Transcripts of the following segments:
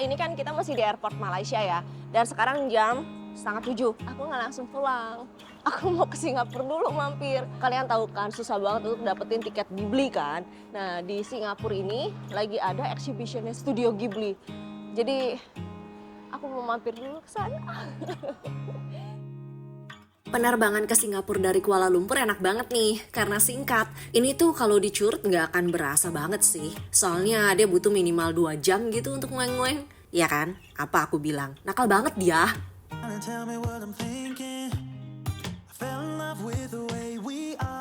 Ini kan kita masih di airport Malaysia ya, dan sekarang jam 6:30. Aku nggak langsung pulang. Aku mau ke Singapura dulu mampir. Kalian tahu kan susah banget untuk dapetin tiket Ghibli kan. Nah di Singapura ini lagi ada exhibitionnya Studio Ghibli. Jadi aku mau mampir dulu ke sana. Penerbangan ke Singapura dari Kuala Lumpur enak banget nih, karena singkat. Ini tuh kalau dicurut nggak akan berasa banget sih. Soalnya dia butuh minimal 2 jam gitu untuk ngueng-ngueng. Ya kan? Apa aku bilang? Nakal banget dia.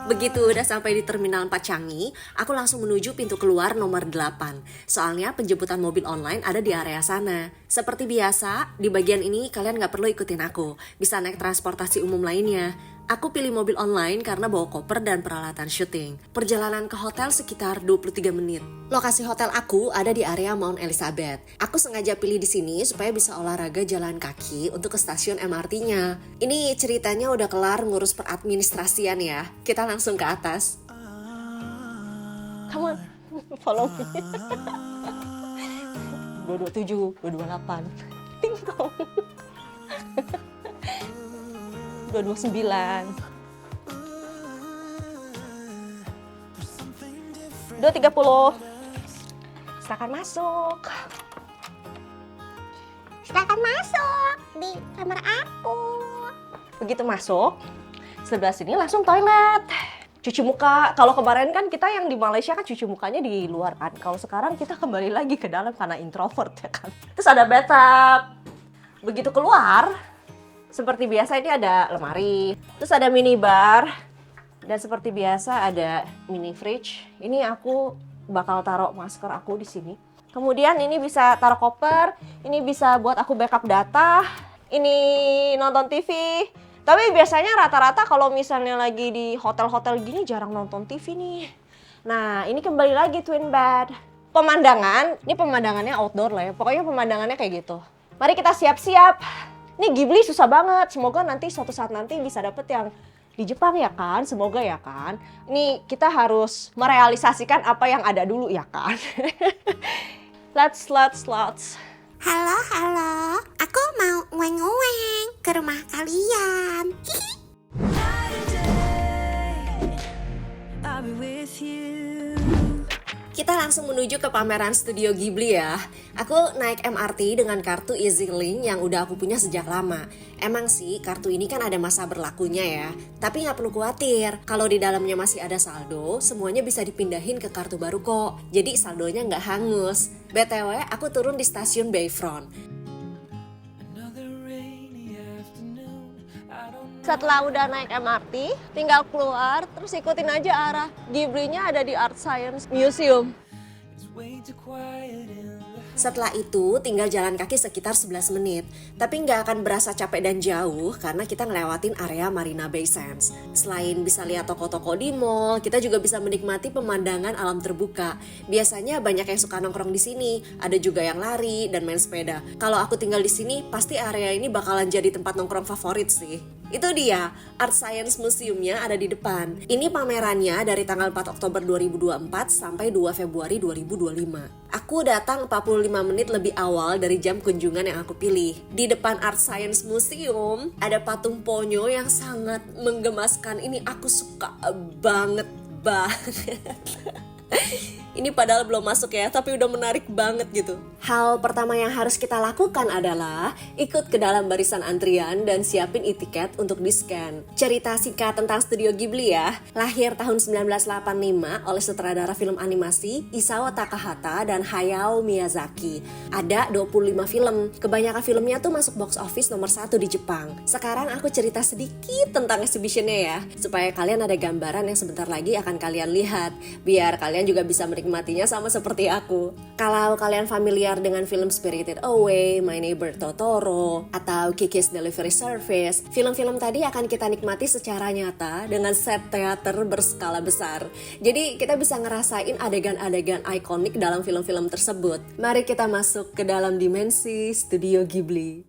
Begitu udah sampai di Terminal 4 Changi, aku langsung menuju pintu keluar nomor 8. Soalnya penjemputan mobil online ada di area sana. Seperti biasa, di bagian ini kalian nggak perlu ikutin aku. Bisa naik transportasi umum lainnya. Aku pilih mobil online karena bawa koper dan peralatan syuting. Perjalanan ke hotel sekitar 23 menit. Lokasi hotel aku ada di area Mount Elizabeth. Aku sengaja pilih di sini supaya bisa olahraga jalan kaki untuk ke stasiun MRT-nya. Ini ceritanya udah kelar ngurus peradministrasian ya. Kita langsung ke atas. Come on, follow me. 227, 228. Ting tong. 229. Dua 30. Silakan masuk. Silakan masuk di kamar aku. Begitu masuk, sebelah sini langsung toilet. Cuci muka. Kalau kemarin kan kita yang di Malaysia kan cuci mukanya di luar kan. Kalau sekarang kita kembali lagi ke dalam karena introvert ya kan. Terus ada bathtub. Begitu keluar, seperti biasa ini ada lemari. Terus ada minibar. Dan seperti biasa ada mini fridge. Ini aku bakal taruh masker aku di sini. Kemudian ini bisa taruh koper. Ini bisa buat aku backup data. Ini nonton TV. Tapi biasanya rata-rata kalau misalnya lagi di hotel-hotel gini jarang nonton TV nih. Nah ini kembali lagi twin bed. Pemandangan, ini pemandangannya outdoor lah ya. Pokoknya pemandangannya kayak gitu. Mari kita siap-siap. Ini Ghibli susah banget. Semoga nanti suatu saat nanti bisa dapet yang di Jepang ya kan. Semoga ya kan. Ini kita harus merealisasikan apa yang ada dulu ya kan. Let's. Halo, aku mau ngueng-ngueng ke rumah kalian. Kita langsung menuju ke pameran Studio Ghibli ya. Aku naik MRT dengan kartu EasyLink yang udah aku punya sejak lama. Emang sih kartu ini kan ada masa berlakunya ya. Tapi nggak perlu khawatir, kalau di dalamnya masih ada saldo, semuanya bisa dipindahin ke kartu baru kok. Jadi saldonya nggak hangus. BTW, aku turun di stasiun Bayfront. Setelah udah naik MRT, tinggal keluar, terus ikutin aja arah. Ghibli-nya ada di Art Science Museum. Setelah itu tinggal jalan kaki sekitar 11 menit. Tapi nggak akan berasa capek dan jauh karena kita ngelewatin area Marina Bay Sands. Selain bisa lihat toko-toko di mall, kita juga bisa menikmati pemandangan alam terbuka. Biasanya banyak yang suka nongkrong di sini, ada juga yang lari dan main sepeda. Kalau aku tinggal di sini, pasti area ini bakalan jadi tempat nongkrong favorit sih. Itu dia, Art Science Museumnya ada di depan. Ini pamerannya dari tanggal 4 Oktober 2024 sampai 2 Februari 2025. Aku datang 45 menit lebih awal dari jam kunjungan yang aku pilih. Di depan Art Science Museum ada patung Ponyo yang sangat menggemaskan. Ini aku suka banget. Ini padahal belum masuk ya, tapi udah menarik banget gitu. Hal pertama yang harus kita lakukan adalah ikut ke dalam barisan antrian dan siapin e-tiket untuk di-scan. Cerita singkat tentang Studio Ghibli ya. Lahir tahun 1985 oleh sutradara film animasi Isao Takahata dan Hayao Miyazaki. Ada 25 film. Kebanyakan filmnya tuh masuk box office nomor 1 di Jepang. Sekarang aku cerita sedikit tentang exhibitionnya ya, supaya kalian ada gambaran yang sebentar lagi akan kalian lihat. Biar kalian juga bisa menikmatinya sama seperti aku. Kalau kalian familiar dengan film Spirited Away, My Neighbor Totoro, atau Kiki's Delivery Service, film-film tadi akan kita nikmati secara nyata dengan set teater berskala besar. Jadi kita bisa ngerasain adegan-adegan ikonik dalam film-film tersebut. Mari kita masuk ke dalam dimensi Studio Ghibli.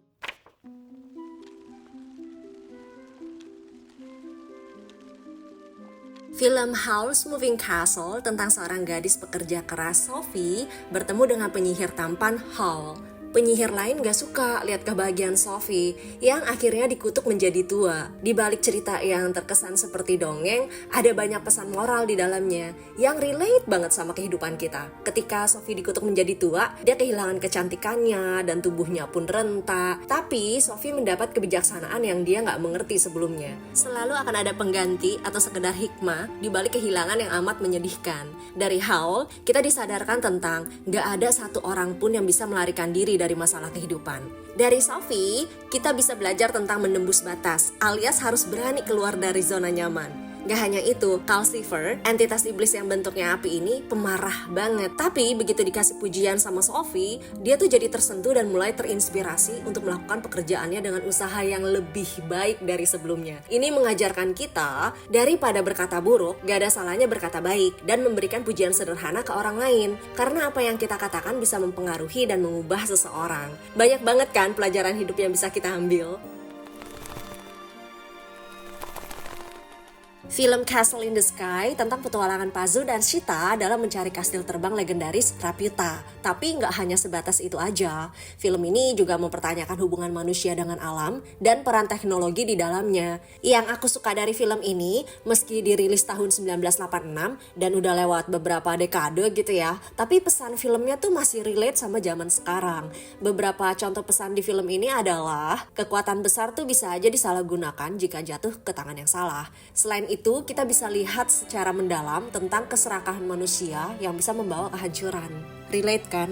Film Howl's Moving Castle tentang seorang gadis pekerja keras Sophie bertemu dengan penyihir tampan Howl. Penyihir lain gak suka lihat kebahagiaan Sophie yang akhirnya dikutuk menjadi tua. Di balik cerita yang terkesan seperti dongeng, ada banyak pesan moral di dalamnya yang relate banget sama kehidupan kita. Ketika Sophie dikutuk menjadi tua, dia kehilangan kecantikannya dan tubuhnya pun renta. Tapi Sophie mendapat kebijaksanaan yang dia gak mengerti sebelumnya. Selalu akan ada pengganti atau sekedar hikmah di balik kehilangan yang amat menyedihkan. Dari Howl, kita disadarkan tentang gak ada satu orang pun yang bisa melarikan diri dari masalah kehidupan. Dari Sophie, kita bisa belajar tentang menembus batas, alias harus berani keluar dari zona nyaman. Gak hanya itu, Calcifer, entitas iblis yang bentuknya api ini pemarah banget. Tapi begitu dikasih pujian sama Sophie, dia tuh jadi tersentuh dan mulai terinspirasi untuk melakukan pekerjaannya dengan usaha yang lebih baik dari sebelumnya. Ini mengajarkan kita, daripada berkata buruk, gak ada salahnya berkata baik dan memberikan pujian sederhana ke orang lain. Karena apa yang kita katakan bisa mempengaruhi dan mengubah seseorang. Banyak banget kan pelajaran hidup yang bisa kita ambil. Film Castle in the Sky tentang petualangan Pazu dan Sheeta dalam mencari kastil terbang legendaris Raputa. Tapi nggak hanya sebatas itu aja. Film ini juga mempertanyakan hubungan manusia dengan alam dan peran teknologi di dalamnya. Yang aku suka dari film ini, meski dirilis tahun 1986 dan udah lewat beberapa dekade gitu ya, tapi pesan filmnya tuh masih relate sama zaman sekarang. Beberapa contoh pesan di film ini adalah, kekuatan besar tuh bisa aja disalahgunakan jika jatuh ke tangan yang salah. Selain itu, kita bisa lihat secara mendalam tentang keserakahan manusia yang bisa membawa kehancuran. Relate kan?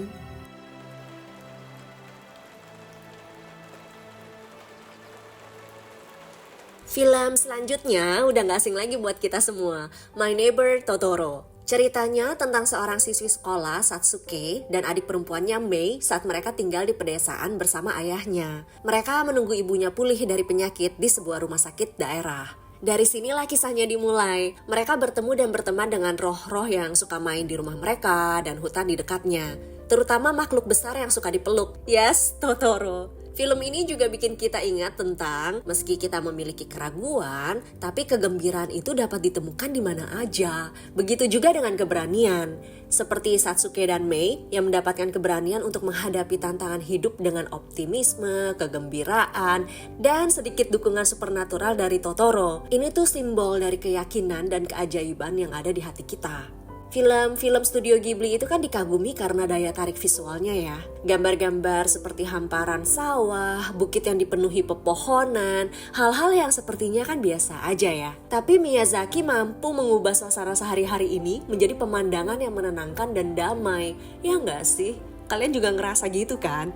Film selanjutnya udah gak asing lagi buat kita semua, My Neighbor Totoro. Ceritanya tentang seorang siswi sekolah, Satsuki, dan adik perempuannya Mei saat mereka tinggal di pedesaan bersama ayahnya. Mereka menunggu ibunya pulih dari penyakit di sebuah rumah sakit daerah. Dari sinilah kisahnya dimulai. Mereka bertemu dan berteman dengan roh-roh yang suka main di rumah mereka dan hutan di dekatnya. Terutama makhluk besar yang suka dipeluk. Yes, Totoro. Film ini juga bikin kita ingat tentang meski kita memiliki keraguan, tapi kegembiraan itu dapat ditemukan di mana aja. Begitu juga dengan keberanian. Seperti Satsuki dan Mei yang mendapatkan keberanian untuk menghadapi tantangan hidup dengan optimisme, kegembiraan, dan sedikit dukungan supernatural dari Totoro. Ini tuh simbol dari keyakinan dan keajaiban yang ada di hati kita. Film-film studio Ghibli itu kan dikagumi karena daya tarik visualnya ya. Gambar-gambar seperti hamparan sawah, bukit yang dipenuhi pepohonan, hal-hal yang sepertinya kan biasa aja ya. Tapi Miyazaki mampu mengubah suasana sehari-hari ini menjadi pemandangan yang menenangkan dan damai. Ya nggak sih? Kalian juga ngerasa gitu kan?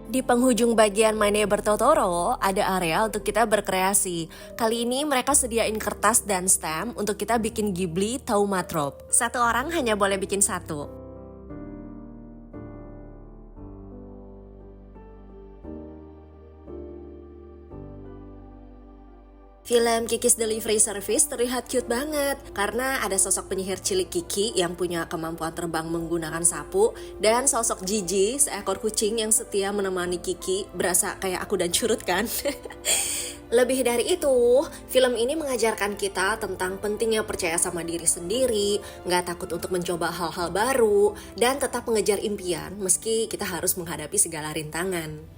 Di penghujung bagian My Neighbor Totoro, ada area untuk kita berkreasi. Kali ini mereka sediain kertas dan stem untuk kita bikin Ghibli Taumatrope. Satu orang hanya boleh bikin satu. Film Kiki's Delivery Service terlihat cute banget karena ada sosok penyihir cilik Kiki yang punya kemampuan terbang menggunakan sapu dan sosok Gigi, seekor kucing yang setia menemani Kiki, berasa kayak aku dan Curut kan? Lebih dari itu, film ini mengajarkan kita tentang pentingnya percaya sama diri sendiri, gak takut untuk mencoba hal-hal baru, dan tetap mengejar impian meski kita harus menghadapi segala rintangan.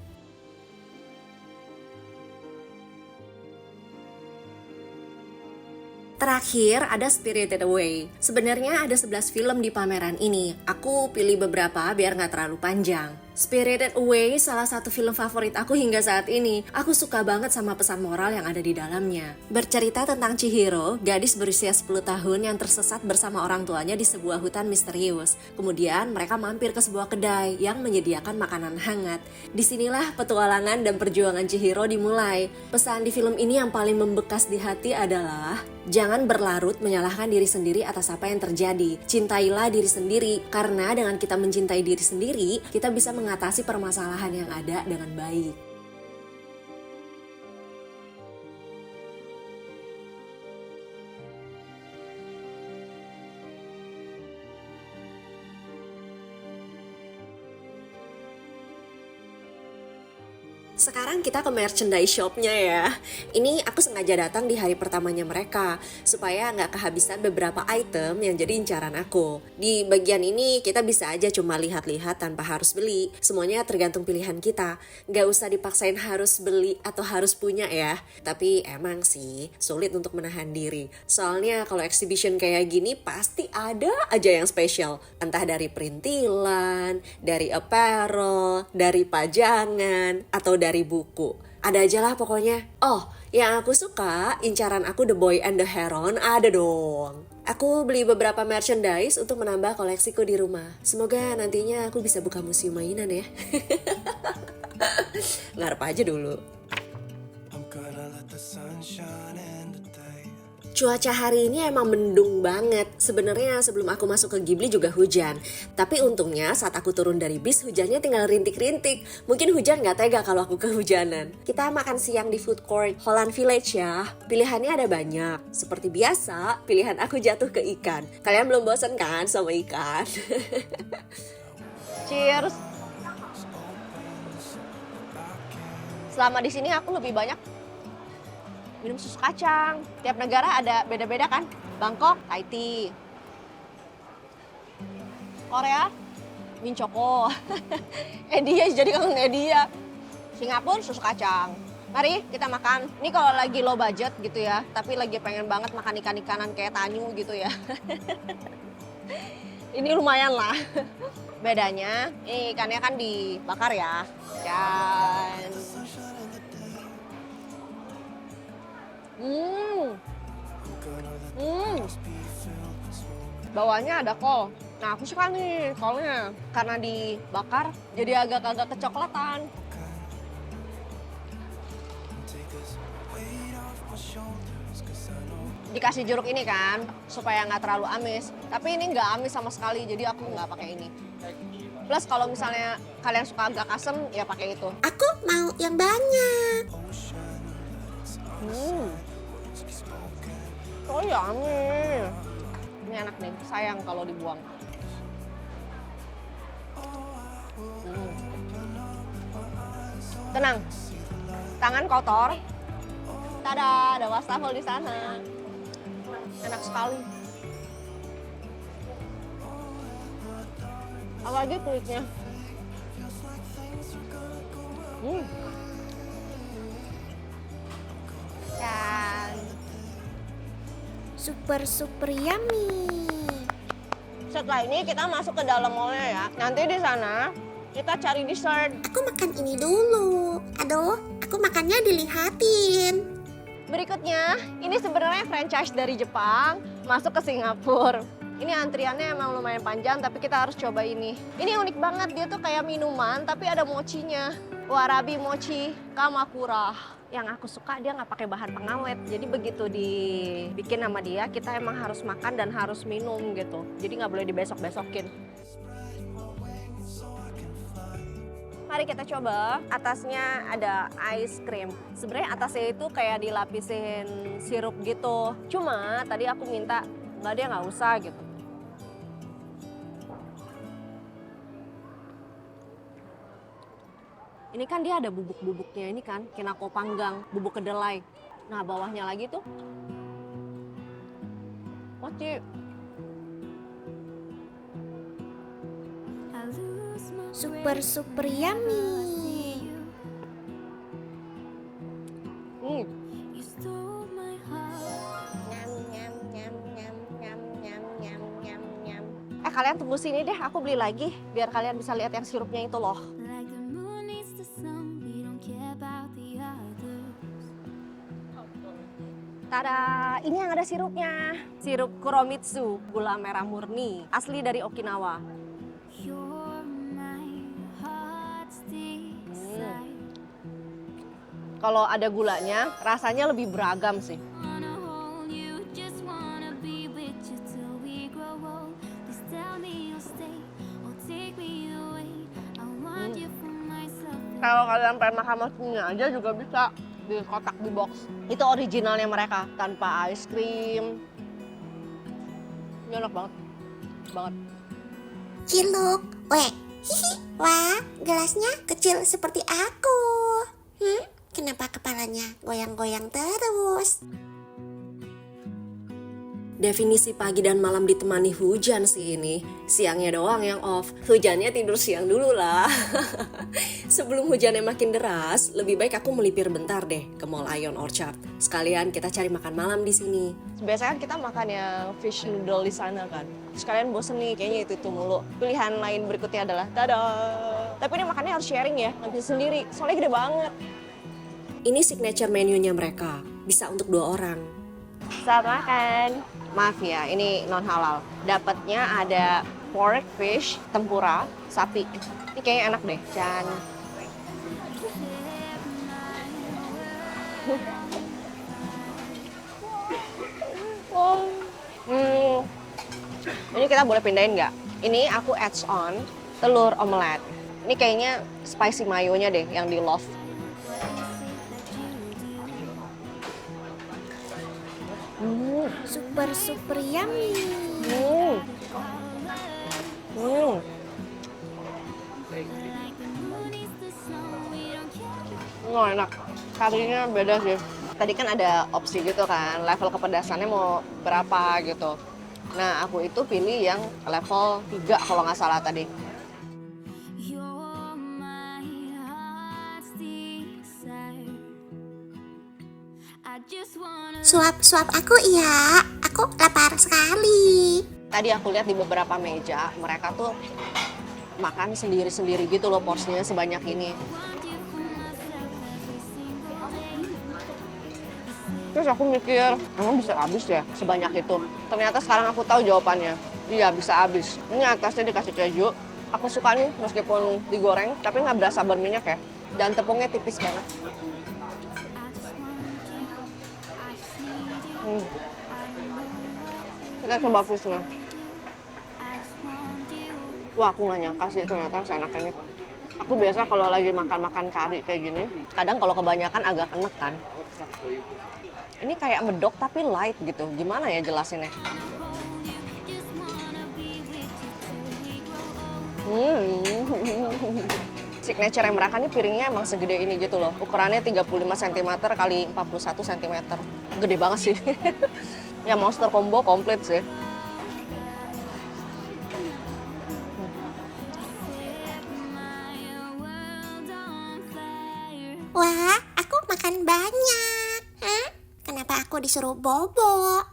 Terakhir ada Spirited Away. Sebenarnya ada 11 film di pameran ini. Aku pilih beberapa biar gak terlalu panjang. Spirited Away salah satu film favorit aku hingga saat ini. Aku suka banget sama pesan moral yang ada di dalamnya. Bercerita tentang Chihiro, gadis berusia 10 tahun yang tersesat bersama orang tuanya di sebuah hutan misterius. Kemudian mereka mampir ke sebuah kedai yang menyediakan makanan hangat. Disinilah petualangan dan perjuangan Chihiro dimulai. Pesan di film ini yang paling membekas di hati adalah jangan berlarut menyalahkan diri sendiri atas apa yang terjadi. Cintailah diri sendiri, karena dengan kita mencintai diri sendiri, kita bisa mengatasi permasalahan yang ada dengan baik. Sekarang kita ke merchandise shopnya ya. Ini aku sengaja datang di hari pertamanya mereka supaya nggak kehabisan beberapa item yang jadi incaran aku. Di bagian ini kita bisa aja cuma lihat-lihat tanpa harus beli. Semuanya tergantung pilihan kita. Nggak usah dipaksain harus beli atau harus punya ya. Tapi emang sih sulit untuk menahan diri. Soalnya kalau exhibition kayak gini pasti ada aja yang spesial. Entah dari perintilan, dari apparel, dari pajangan, atau dari buku. Ada aja lah pokoknya. Oh, yang aku suka, incaran aku The Boy and the Heron ada dong. Aku beli beberapa merchandise untuk menambah koleksiku di rumah. Semoga nantinya aku bisa buka museum mainan ya. Ngarep aja dulu. I'm gonna let the sunshine in today. Cuaca hari ini emang mendung banget. Sebenarnya sebelum aku masuk ke Ghibli juga hujan. Tapi untungnya saat aku turun dari bis hujannya tinggal rintik-rintik. Mungkin hujan gak tega kalau aku kehujanan. Kita makan siang di food court Holland Village ya. Pilihannya ada banyak. Seperti biasa, pilihan aku jatuh ke ikan. Kalian belum bosan kan sama ikan? Cheers. Selama di sini aku lebih banyak minum susu kacang. Tiap negara ada beda-beda kan. Bangkok, Thai tea. Korea, min choco. Edia jadi kangen Edia. Singapura, susu kacang. Mari kita makan. Ini kalau lagi low budget gitu ya. Tapi lagi pengen banget makan ikan-ikanan kayak tanyu gitu ya. Ini lumayan lah. Bedanya, ini ikannya kan dibakar ya. Dan bawahnya ada kol. Nah aku suka nih kolnya karena dibakar jadi agak-agak kecoklatan. Dikasih jeruk ini kan supaya nggak terlalu amis. Tapi ini nggak amis sama sekali jadi aku nggak pakai ini. Plus kalau misalnya kalian suka agak asem ya pakai itu. Aku mau yang banyak. Oh yummy. Ini enak nih, sayang kalau dibuang. Tenang, tangan kotor. Tada, ada wastafel di sana. Enak sekali. Apalagi kulitnya. Dan Super yummy. setelah ini kita masuk ke dalam mallnya ya. Nanti di sana kita cari dessert. Aku makan ini dulu. Aduh, aku makannya dilihatin. Berikutnya, ini sebenarnya franchise dari Jepang masuk ke Singapura. Ini antriannya emang lumayan panjang, tapi kita harus coba ini. Ini unik banget, dia tuh kayak minuman, tapi ada mochinya. Warabi mochi Kamakura. Yang aku suka dia nggak pakai bahan pengawet. Jadi begitu dibikin sama dia, kita emang harus makan dan harus minum gitu. Jadi nggak boleh dibesok-besokin. Mari kita coba. Atasnya ada ice cream. Sebenarnya atasnya itu kayak dilapisin sirup gitu. Cuma tadi aku minta nggak usah gitu. Ini kan dia ada bubuk-bubuknya ini kan, kinako panggang, bubuk kedelai. Nah bawahnya lagi tuh mochi. Super yummy. Kalian tunggu sini deh, aku beli lagi biar kalian bisa lihat yang sirupnya itu loh. Tada, ini yang ada sirupnya. Sirup Kuromitsu, gula merah murni, asli dari Okinawa. Kalau ada gulanya, rasanya lebih beragam sih. Kalau kalian pengen makan mochinya aja juga bisa di kotak di box. Itu originalnya mereka tanpa ice cream. Ini enak banget, banget. Ciluk. Weh, hihi. Wah, gelasnya kecil seperti aku. Kenapa kepalanya goyang-goyang terus? Definisi pagi dan malam ditemani hujan sih ini. Siangnya doang yang off. Hujannya tidur siang dulu lah. Sebelum hujannya makin deras, lebih baik aku melipir bentar deh ke Mall Ion Orchard. Sekalian kita cari makan malam di sini. Biasanya kan kita makan yang fish noodle di sana kan. Sekalian bosen nih, kayaknya itu mulu. Pilihan lain berikutnya adalah tada. Tapi ini makannya harus sharing ya, nggak bisa sendiri. Soalnya gede banget. Ini signature menunya mereka. Bisa untuk 2 orang. Saat makan. Maaf ya, ini non halal. Dapatnya ada pork, fish, tempura, sapi. Ini kayaknya enak deh. Can. Ini kita boleh pindahin nggak? Ini aku adds on telur omelet. Ini kayaknya spicy mayonya deh yang di love. Super yummy. Hmm. Enak. Karinya beda sih. Tadi kan ada opsi gitu kan, level kepedasannya mau berapa gitu. Nah, aku itu pilih yang level 3 kalau nggak salah tadi. Suap aku ya. Aku lapar sekali. Tadi aku lihat di beberapa meja, mereka tuh makan sendiri-sendiri gitu loh, porsinya sebanyak ini. Terus aku mikir, emang bisa habis ya sebanyak itu? Ternyata sekarang aku tahu jawabannya. Iya, bisa habis. Ini atasnya dikasih keju. Aku suka nih meskipun digoreng, tapi nggak berasa berminyak ya. Dan tepungnya tipis banget. Kita coba fishnya. Wah, aku nggak nyangka sih ternyata seenak ini. Aku biasa kalau lagi makan-makan kari kayak gini, kadang kalau kebanyakan agak enek kan. Ini kayak medok tapi light gitu. Gimana ya jelasinnya? Signature yang mereka nih piringnya emang segede ini gitu loh. Ukurannya 35 cm kali 41 cm. Gede banget sih. Ya monster combo komplit sih. Wah, aku makan banyak. Kenapa aku disuruh bobo?